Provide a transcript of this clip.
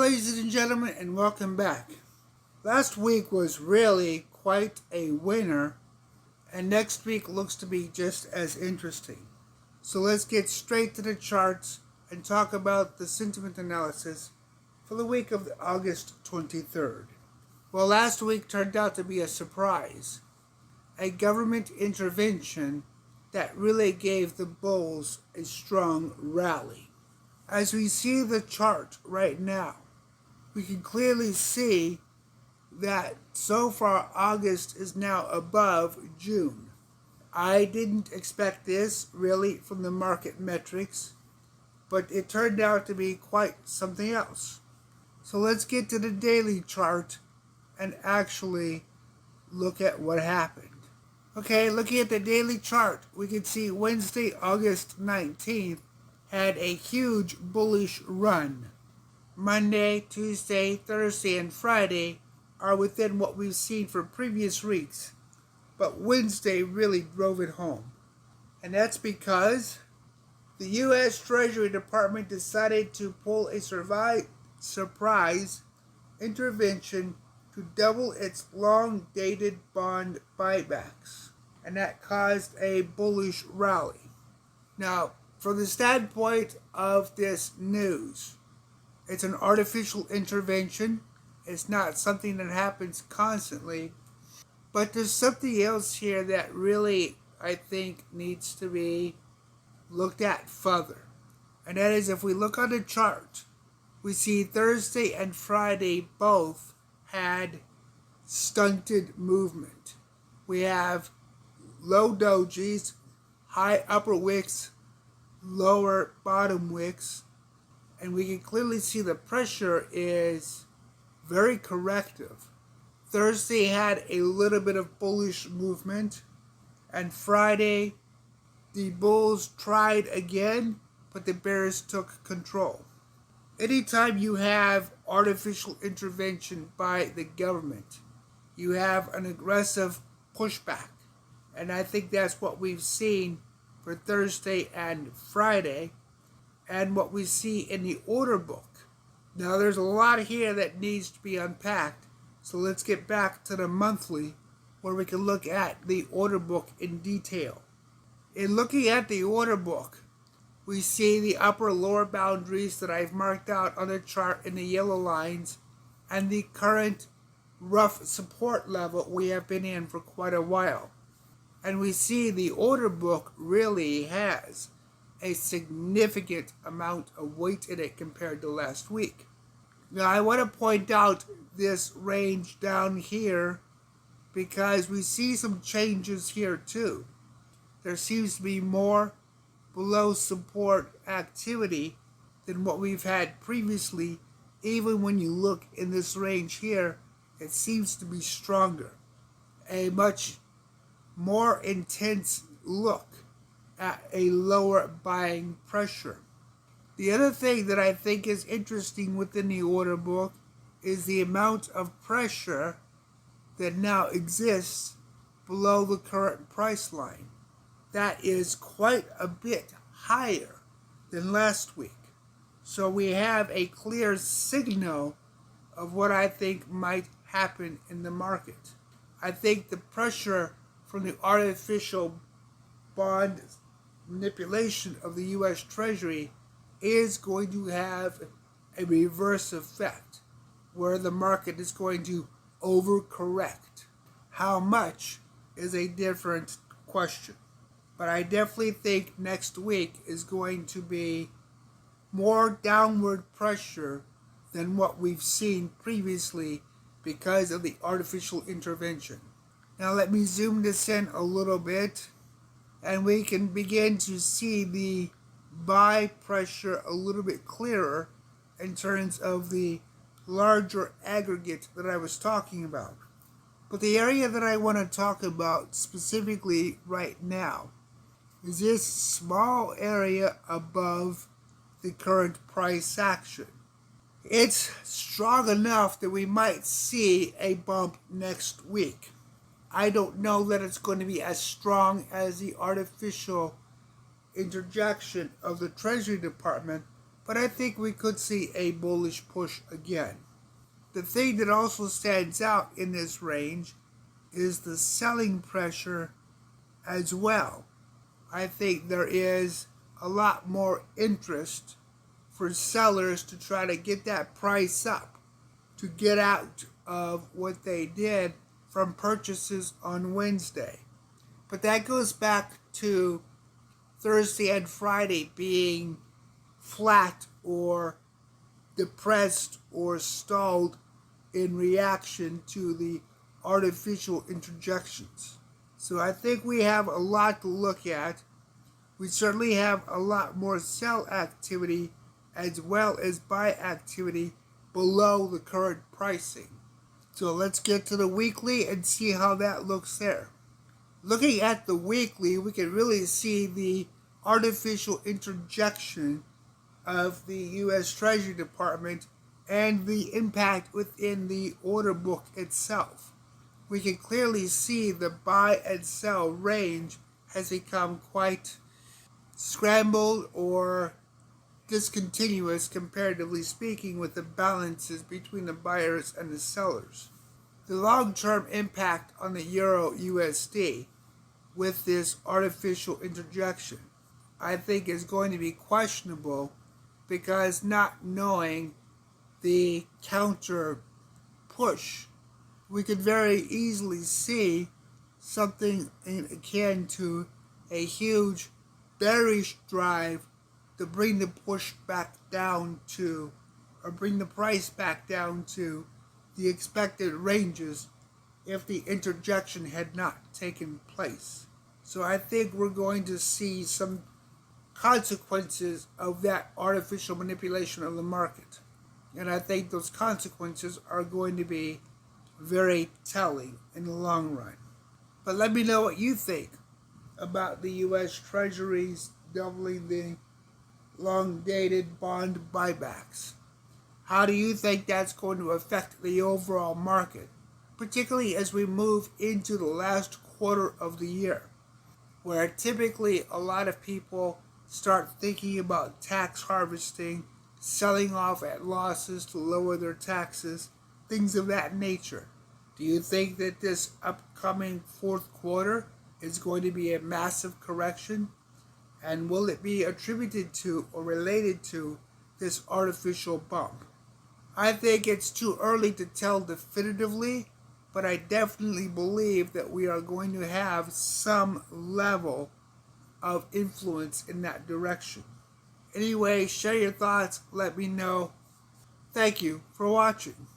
ladies and gentlemen, and welcome back. Last week was really quite a winner, and next week looks to be just as interesting. So let's get straight to the charts and talk about the sentiment analysis for the week of August 23rd. Well, last week turned out to be a surprise. A government intervention that really gave the bulls a strong rally. As we see the chart right now, we can clearly see that so far August is now above June. I didn't expect this really from the market metrics, but it turned out to be quite something else. So let's get to the daily chart and actually look at what happened. Okay, looking at the daily chart, we can see Wednesday, August 19th, had a huge bullish run. Monday, Tuesday, Thursday, and Friday are within what we've seen for previous weeks, but Wednesday really drove it home. And that's because the U.S. Treasury Department decided to pull a surprise intervention to double its long-dated bond buybacks, and that caused a bullish rally. Now, from the standpoint of this news, it's an artificial intervention. It's not something that happens constantly. But there's something else here that really, I think, needs to be looked at further. And that is, if we look on the chart, we see Thursday and Friday both had stunted movement. We have low dojis, high upper wicks, lower bottom wicks, and we can clearly see the pressure is very corrective. Thursday had a little bit of bullish movement, and Friday the bulls tried again, but the bears took control. Anytime you have artificial intervention by the government, you have an aggressive pushback, and I think that's what we've seen for Thursday and Friday, and what we see in the order book. Now, there's a lot here that needs to be unpacked, so let's get back to the monthly, where we can look at the order book in detail. In looking at the order book, we see the upper lower boundaries that I've marked out on the chart in the yellow lines, and the current rough support level we have been in for quite a while. And we see the order book really has a significant amount of weight in it compared to last week. Now, I want to point out this range down here because we see some changes here too. There seems to be more below support activity than what we've had previously. Even when you look in this range here, it seems to be stronger. A much more intense look at a lower buying pressure. The other thing that I think is interesting within the order book is the amount of pressure that now exists below the current price line. That is quite a bit higher than last week. So we have a clear signal of what I think might happen in the market. I think the pressure from the artificial bond manipulation of the U.S. Treasury is going to have a reverse effect, where the market is going to overcorrect. How much is a different question. But I definitely think next week is going to be more downward pressure than what we've seen previously because of the artificial intervention. Now let me zoom this in a little bit, and we can begin to see the buy pressure a little bit clearer in terms of the larger aggregate that I was talking about. But the area that I want to talk about specifically right now is this small area above the current price action. It's strong enough that we might see a bump next week. I don't know that it's going to be as strong as the artificial interjection of the Treasury Department, but I think we could see a bullish push again. The thing that also stands out in this range is the selling pressure as well. I think there is a lot more interest for sellers to try to get that price up, to get out of what they did from purchases on Wednesday. But that goes back to Thursday and Friday being flat or depressed or stalled in reaction to the artificial interjections. So I think we have a lot to look at. We certainly have a lot more sell activity as well as buy activity below the current pricing. So let's get to the weekly and see how that looks there. Looking at the weekly, we can really see the artificial interjection of the U.S. Treasury Department and the impact within the order book itself. We can clearly see the buy and sell range has become quite scrambled or discontinuous, comparatively speaking, with the balances between the buyers and the sellers. The long-term impact on the Euro USD with this artificial interjection, I think, is going to be questionable, because not knowing the counter push, we could very easily see something akin to a huge bearish drive to bring the push back down to, or bring the price back down to the expected ranges if the interjection had not taken place. So I think we're going to see some consequences of that artificial manipulation of the market. And I think those consequences are going to be very telling in the long run. But let me know what you think about the U.S. Treasuries doubling the long-dated bond buybacks. How do you think that's going to affect the overall market, particularly as we move into the last quarter of the year, where typically a lot of people start thinking about tax harvesting, selling off at losses to lower their taxes, things of that nature? Do you think that this upcoming fourth quarter is going to be a massive correction? And will it be attributed to or related to this artificial bump? I think it's too early to tell definitively, but I definitely believe that we are going to have some level of influence in that direction. Anyway, share your thoughts, let me know. Thank you for watching.